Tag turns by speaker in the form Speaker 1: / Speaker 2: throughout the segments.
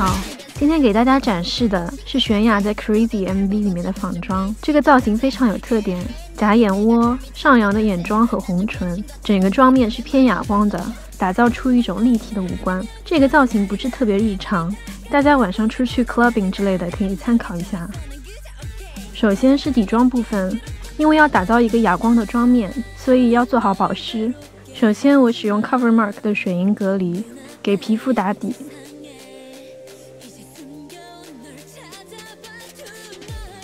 Speaker 1: 好，今天给大家展示的是泫雅在 Crazy MV 里面的仿妆。这个造型非常有特点，假眼窝、上扬的眼妆和红唇，整个妆面是偏哑光的，打造出一种立体的五官。这个造型不是特别日常，大家晚上出去 clubbing 之类的可以参考一下。首先是底妆部分，因为要打造一个哑光的妆面，所以要做好保湿。首先我使用 CoverMark 的水银隔离，给皮肤打底。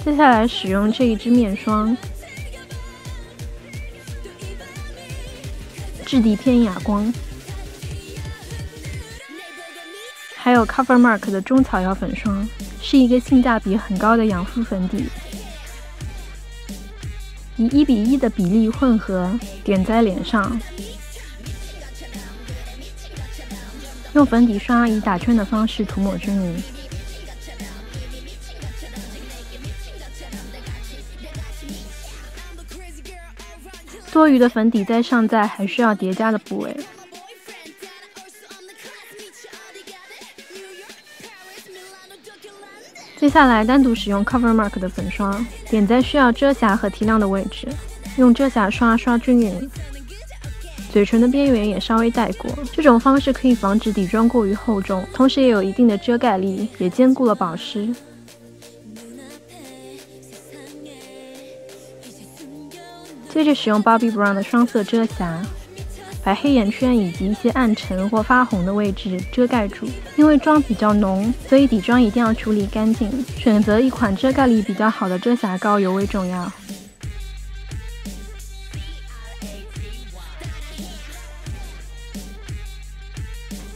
Speaker 1: 接下来使用这一支面霜，质地偏哑光。还有 CoverMark 的中草药粉霜，是一个性价比很高的养肤粉底。以1:1的比例混合，点在脸上。用粉底刷以打圈的方式涂抹均匀。多余的粉底再上在还需要叠加的部位。接下来单独使用 CoverMark 的粉霜，点在需要遮瑕和提亮的位置，用遮瑕刷刷均匀。嘴唇的边缘也稍微带过，这种方式可以防止底妆过于厚重，同时也有一定的遮盖力，也兼顾了保湿。接着使用 Bobbi Brown 的双色遮瑕，把黑眼圈以及一些暗沉或发红的位置遮盖住。因为妆比较浓，所以底妆一定要处理干净，选择一款遮盖力比较好的遮瑕膏尤为重要。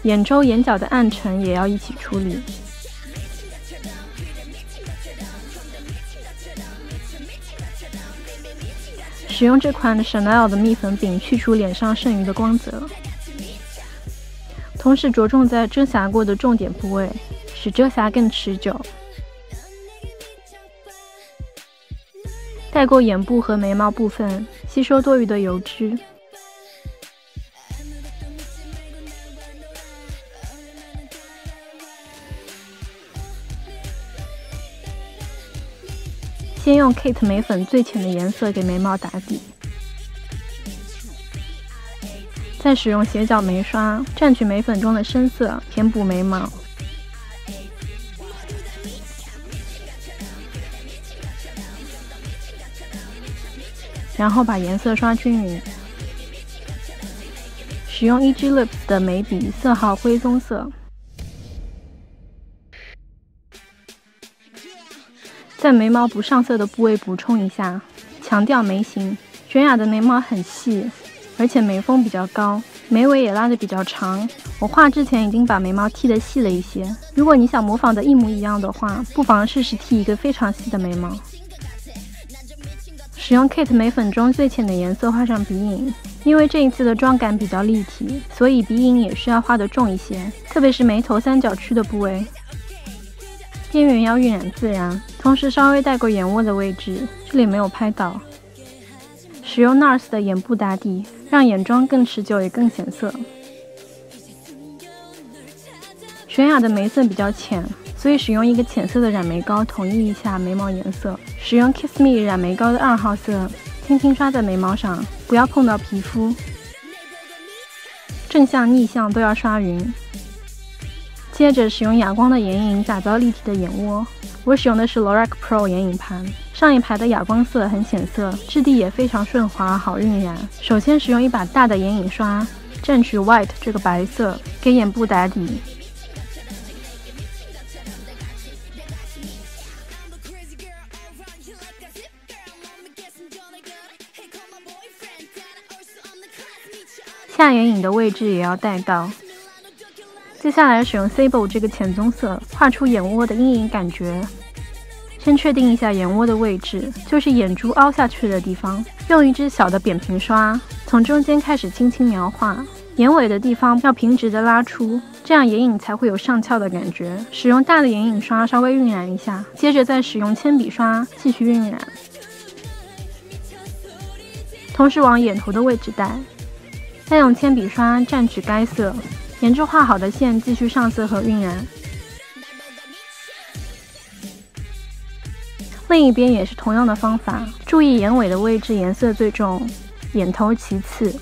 Speaker 1: 眼周、眼角的暗沉也要一起处理。使用这款 Chanel 的蜜粉饼去除脸上剩余的光泽，同时着重在遮瑕过的重点部位，使遮瑕更持久。带过眼部和眉毛部分，吸收多余的油脂。先用 Kate 眉粉最浅的颜色给眉毛打底，再使用斜角眉刷蘸取眉粉中的深色，填补眉毛。然后把颜色刷均匀。使用 EG Lips 的眉笔，色号灰棕色。在眉毛不上色的部位补充一下，强调眉形。泫雅的眉毛很细，而且眉峰比较高，眉尾也拉得比较长。我画之前已经把眉毛剃得细了一些，如果你想模仿的一模一样的话，不妨试试剃一个非常细的眉毛。使用 Kate 眉粉中最浅的颜色画上鼻影，因为这一次的妆感比较立体，所以鼻影也需要画得重一些，特别是眉头三角区的部位。边缘要晕染自然，同时稍微带过眼窝的位置，这里没有拍到。使用 NARS 的眼部打底，让眼妆更持久也更显色。泫雅的眉色比较浅，所以使用一个浅色的染眉膏统一一下眉毛颜色。使用 Kiss Me 染眉膏的2号色，轻轻刷在眉毛上，不要碰到皮肤。正向逆向都要刷匀。接着使用哑光的眼影打造立体的眼窝，我使用的是 Lorac Pro 眼影盘，上一排的哑光色很显色，质地也非常顺滑，好晕染。首先使用一把大的眼影刷，蘸取 White 这个白色，给眼部打底。下眼影的位置也要带到。接下来使用 Sable 这个浅棕色，画出眼窝的阴影感觉。先确定一下眼窝的位置，就是眼珠凹下去的地方。用一支小的扁平刷，从中间开始轻轻描画，眼尾的地方要平直的拉出，这样眼影才会有上翘的感觉。使用大的眼影刷稍微晕染一下，接着再使用铅笔刷继续晕染，同时往眼头的位置带。再用铅笔刷蘸取该色，沿着画好的线继续上色和晕染。另一边也是同样的方法，注意眼尾的位置颜色最重，眼头其次。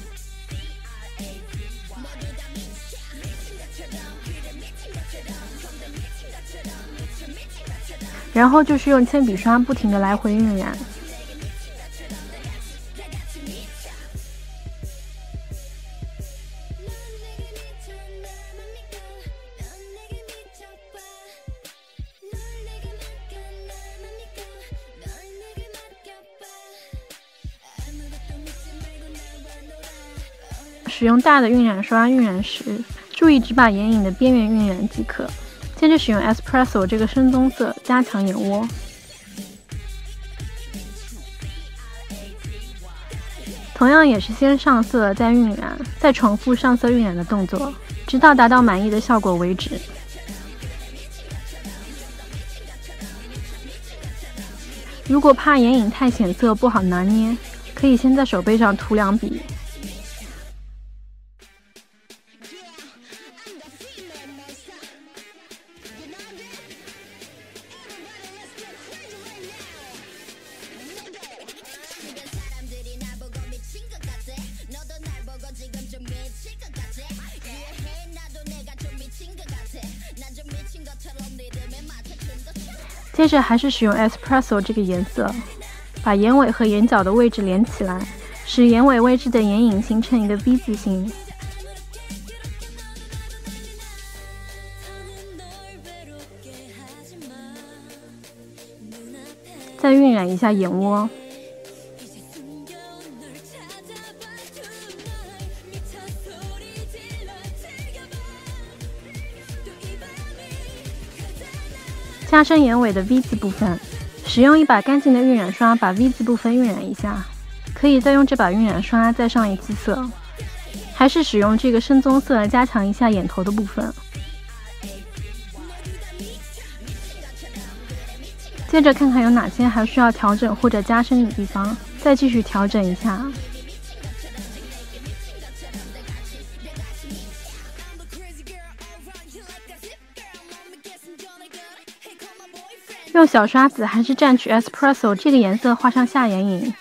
Speaker 1: 然后就是用铅笔刷不停地来回晕染。使用大的晕染刷晕染时，注意只把眼影的边缘晕染即可。接着使用 Espresso 这个深棕色加强眼窝。同样也是先上色再晕染，再重复上色晕染的动作，直到达到满意的效果为止。如果怕眼影太显色不好拿捏，可以先在手背上涂两笔。接着还是使用 Espresso 这个颜色，把眼尾和眼角的位置连起来，使眼尾位置的眼影形成一个 V 字形。再晕染一下眼窝。加深眼尾的 V 字部分，使用一把干净的晕染刷把 V 字部分晕染一下，可以再用这把晕染刷再上一次色，还是使用这个深棕色加强一下眼头的部分。接着看看有哪些还需要调整或者加深的地方，再继续调整一下。用小刷子还是蘸取 Espresso 这个颜色画上下眼影，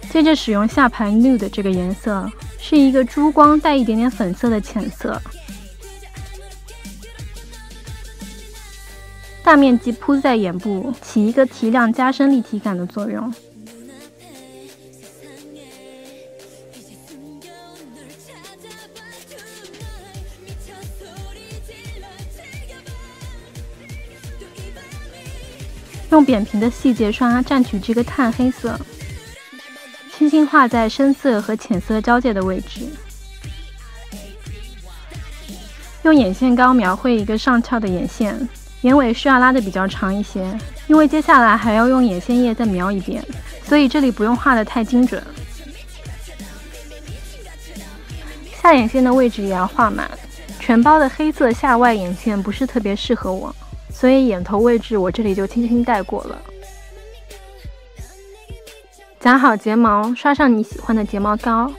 Speaker 1: 接着使用下盘 Nude 这个颜色，是一个珠光带一点点粉色的浅色，大面积铺在眼部，起一个提亮加深立体感的作用。用扁平的细节刷蘸取这个炭黑色，轻轻画在深色和浅色交界的位置。用眼线膏描绘一个上翘的眼线，眼尾需要拉得比较长一些，因为接下来还要用眼线液再描一遍，所以这里不用画得太精准。下眼线的位置也要画满，全包的黑色下外眼线不是特别适合我，所以眼头位置我这里就轻轻带过了。夹好睫毛，刷上你喜欢的睫毛膏，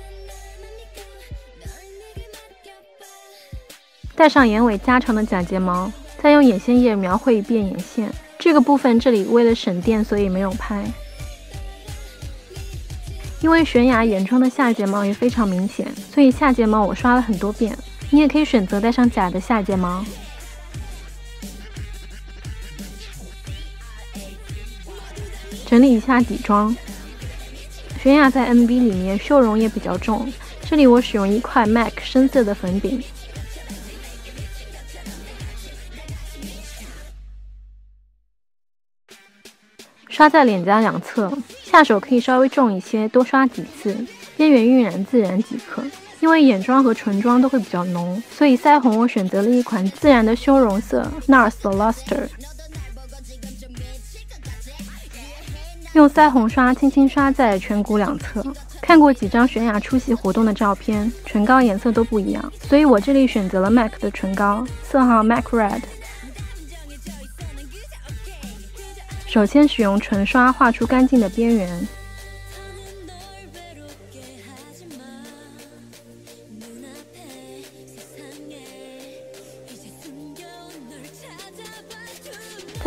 Speaker 1: 带上眼尾加长的假睫毛，再用眼线液描绘一遍眼线。这个部分这里为了省电，所以没有拍。因为悬崖眼妆的下睫毛也非常明显，所以下睫毛我刷了很多遍。你也可以选择带上假的下睫毛。整理一下底妆。悬崖在 MV 里面修容也比较重，这里我使用一块 MAC 深色的粉饼，刷在脸颊两侧，下手可以稍微重一些，多刷几次，边缘晕染自然即可。因为眼妆和唇妆都会比较浓，所以腮红我选择了一款自然的修容色 NARS 的 Luster。用腮红刷轻轻刷在颧骨两侧。看过几张悬崖出席活动的照片，唇膏颜色都不一样，所以我这里选择了 MAC 的唇膏，色号 MAC Red。首先使用唇刷画出干净的边缘，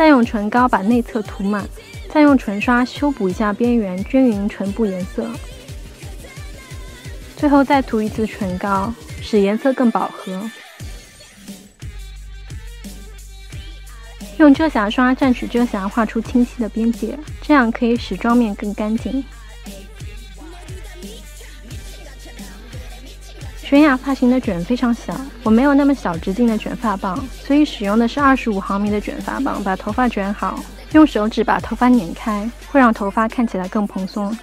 Speaker 1: 再用唇膏把内侧涂满，再用唇刷修补一下边缘，均匀唇部颜色。最后再涂一次唇膏，使颜色更饱和。用遮瑕刷蘸取遮瑕，画出清晰的边界，这样可以使妆面更干净。泫雅发型的卷非常小，我没有那么小直径的卷发棒，所以使用的是25毫米的卷发棒，把头发卷好，用手指把头发捻开，会让头发看起来更蓬松。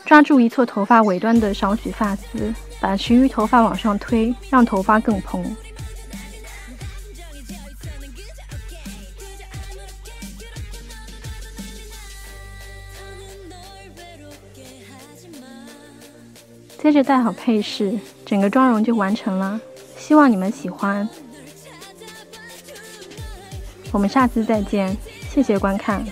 Speaker 1: 抓住一撮头发尾端的少许发丝，把其余头发往上推，让头发更蓬。接着戴好配饰，整个妆容就完成了。希望你们喜欢。我们下次再见，谢谢观看。